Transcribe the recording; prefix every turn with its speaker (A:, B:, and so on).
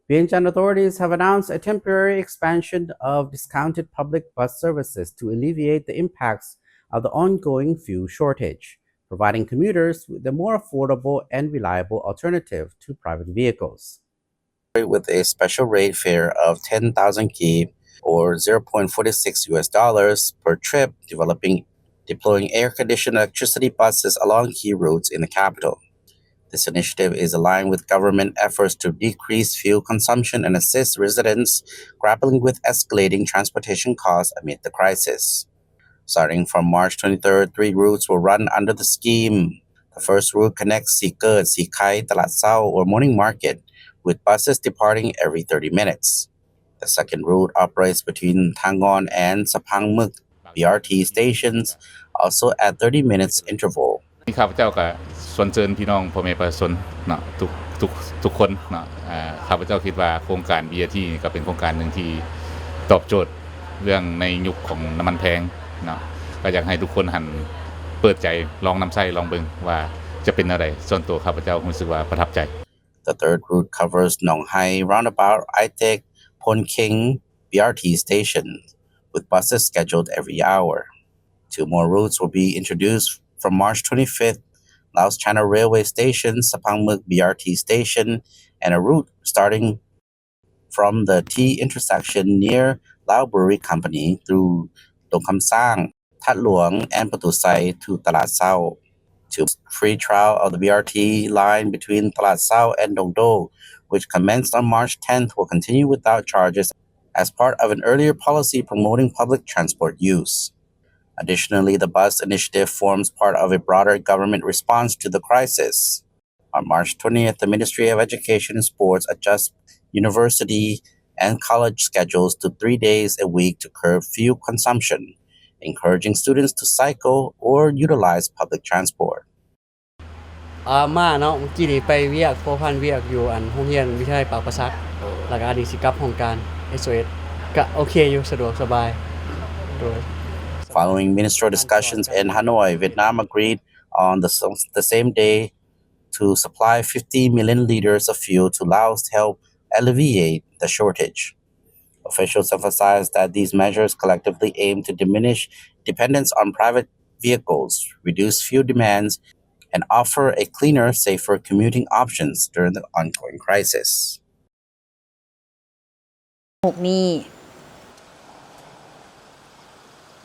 A: Vientiane authorities have announced a temporary expansion of discounted public bus services to alleviate the impacts of the ongoing fuel shortage, providing commuters with a more affordable and reliable alternative to private vehicles.
B: With a special rate fare of 10,000 kip or $0.46 per trip, deploying air-conditioned electricity buses along key routes in the capital. This initiative is aligned with government efforts to decrease fuel consumption and assist residents grappling with escalating transportation costs amid the crisis. Starting from March 23rd, 3 routes will run under the scheme. The first route connects Sikert, Sikai, Talat Sao or Morning Market, with buses departing every 30 minutes. The second route operates between Tangon and Sapang Muk BRT stations, also at 30 minutes interval.
C: ข้าพเจ้าก็สวนเชิญพี่น้องพ่อแม่ประชาชนเนาะทุกคนเนาะข้าพเจ้าคิดว่าโครงการ BRT ก็เป็นโครงการนึงที่ตอบโจทย์เรื่องในยุคของน้ำมันแพงเนาะก็อยากให้ทุกคนหันเปิดใจลองนำใช้ลองเบิ่งว่าจะเป็นอะไรส่วนตัวข้าพเจ้ารู้สึกว่าประทับใจ
B: The third route covers Nong Hai roundabout Aitek Pon King BRT station with buses scheduled every hour. 2 more routes will be introduced from March 25th, Laos China Railway Station, Sapang Muk BRT Station, and a route starting from the T intersection near Lao Brewery Company through Dong Kham Sang, That Luang, and Patu Sai to Talat Sao. To free trial of the BRT line between Talat Sao and Dong Do, which commenced on March 10th, will continue without charges as part of an earlier policy promoting public transport use. Additionally, the bus initiative forms part of a broader government response to the crisis. On March 20th, the Ministry of Education and Sports adjusts university and college schedules to 3 days a week to curb fuel consumption, encouraging students to cycle or utilize public transport.
D: มาเนาะเมื่อกี้นี่ไปเวียกพอพันเวียกอยู่อันโรงเรียนวิทยาลัยปากประซักแล้วก็อันนี้สิกลับโครงการ SOS ก็โอเคอยู่สะดวกสบายโดย
B: Following ministerial discussions in Hanoi, Vietnam agreed on the same day to supply 50 million liters of fuel to Laos to help alleviate the shortage. Officials emphasized that these measures collectively aim to diminish dependence on private vehicles, reduce fuel demands, and offer a cleaner, safer commuting options during the ongoing crisis.
E: 6นี้